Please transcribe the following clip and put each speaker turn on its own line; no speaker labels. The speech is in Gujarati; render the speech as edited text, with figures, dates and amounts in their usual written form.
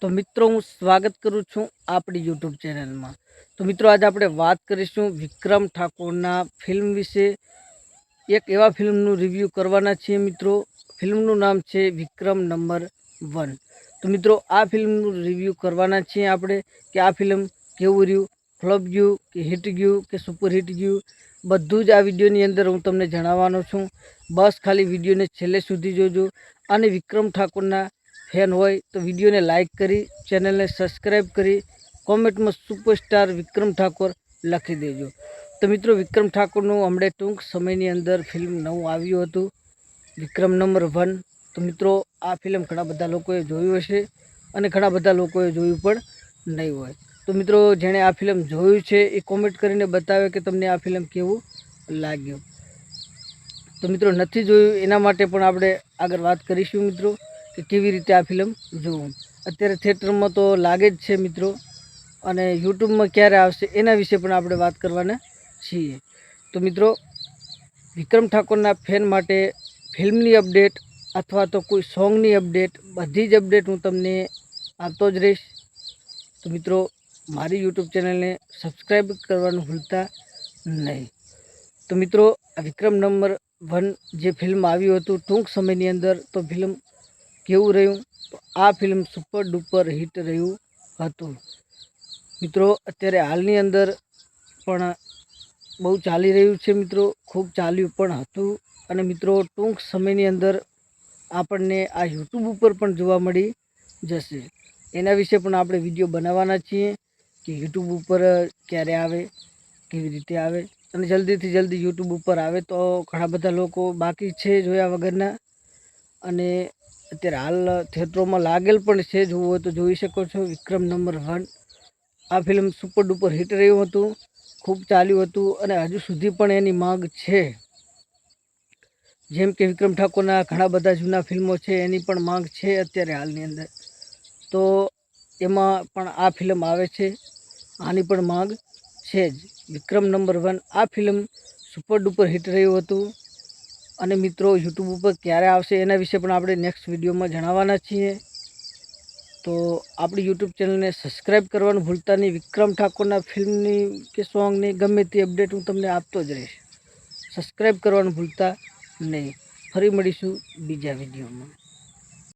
तो मित्रों हूँ स्वागत करूँ छूँ आपणी यूट्यूब चेनल में। तो मित्रों आज આપણે વાત કરીશું વિક્રમ ઠાકોરના ફિલ્મ વિશે। એક એવા ફિલ્મનું રિવ્યૂ કરવાના છીએ મિત્રો। ફિલ્મનું નામ છે વિક્રમ નંબર 1। તો મિત્રો આ ફિલ્મનું રિવ્યૂ કરવાના છીએ આપણે કે આ ફિલ્મ કેવું રહ્યું, ફ્લોપ ગયું કે હિટ ગયું કે સુપર હિટ ગયું, બધું જ આ વિડીયોની અંદર હું તમને જણાવવાનો છું। બસ ખાલી વિડીયોને છેલ્લે સુધી જોજો અને વિક્રમ ઠાકોરના ફેન હોય તો વિડીયોને લાઇક કરી, ચેનલને સબસ્ક્રાઈબ કરી, કોમેન્ટમાં સુપરસ્ટાર વિક્રમ ઠાકોર લખી દેજો। તો મિત્રો વિક્રમ ઠાકોરનું હમણાં ટૂંક સમયની અંદર ફિલ્મ નવું આવ્યું હતું વિક્રમ નંબર 1। તો મિત્રો આ ફિલ્મ ઘણા બધા લોકોએ જોયું હશે અને ઘણા બધા લોકોએ જોયું પણ નહીં હોય। તો મિત્રો જેણે આ ફિલ્મ જોયું છે એ કોમેન્ટ કરીને બતાવે કે તમને આ ફિલ્મ કેવું લાગ્યું। તો મિત્રો નથી જોયું એના માટે પણ આપણે આગળ વાત કરીશું મિત્રો કે કેવી રીતે આ ફિલ્મ જોવું। અત્યારે થિયેટરમાં તો લાગે જ છે મિત્રો, અને યુટ્યુબમાં ક્યારે આવશે એના વિશે પણ આપણે વાત કરવાના છીએ। તો મિત્રો વિક્રમ ઠાકોરના ફેન માટે ફિલ્મની અપડેટ અથવા તો કોઈ સોંગની અપડેટ, બધી જ અપડેટ હું તમને આપતો જ રહીશ। તો મિત્રો મારી યુટ્યુબ ચેનલને સબસ્ક્રાઈબ કરવાનું ભૂલતા નહીં। તો મિત્રો આ વિક્રમ નંબર 1 જે ફિલ્મ આવ્યું હતું ટૂંક સમયની અંદર, તો ફિલ્મ કેવું રહ્યું? તો આ ફિલ્મ સુપર ડુપર હિટ રહ્યું હતું મિત્રો। અત્યારે હાલની અંદર પણ બહુ ચાલી રહ્યું છે મિત્રો, ખૂબ ચાલ્યું પણ હતું। અને મિત્રો ટૂંક સમયની અંદર આપણને આ યુટ્યુબ ઉપર પણ જોવા મળી જશે। એના વિશે પણ આપણે વિડીયો બનાવવાના છીએ કે યુટ્યુબ ઉપર ક્યારે આવે, કેવી રીતે આવે, અને જલ્દીથી જલ્દી યુટ્યુબ ઉપર આવે તો ઘણા બધા લોકો બાકી છે જોયા વગરના। અને અત્યારે હાલ થિયેટરોમાં લાગેલ પણ છે, જોવું હોય તો જોઈ શકો છો વિક્રમ નંબર 1। આ ફિલ્મ સુપર ડુપર હિટ રહ્યું હતું, ખૂબ ચાલ્યું હતું અને હજુ સુધી પણ એની માંગ છે। જેમ કે વિક્રમ ઠાકોરના ઘણા બધા જૂના ફિલ્મો છે એની પણ માંગ છે અત્યારે હાલની અંદર, તો એમાં પણ આ ફિલ્મ આવે છે, આની પણ માંગ છે જ। વિક્રમ નંબર 1 આ ફિલ્મ સુપર ડુપર હિટ રહ્યું હતું અને મિત્રો યુટ્યુબ ઉપર ક્યારે આવશે એના વિશે પણ આપણે નેક્સ્ટ વિડીયોમાં જણાવવાના છીએ। તો આપણી યુટ્યુબ ચેનલને સબસ્ક્રાઈબ કરવાનું ભૂલતા નહીં। વિક્રમ ઠાકોરના ફિલ્મની કે સોંગની ગમે તે અપડેટ હું તમને આપતો જ રહીશ। સબસ્ક્રાઈબ કરવાનું ભૂલતા નહીં। ફરી મળીશું બીજા વિડીયોમાં।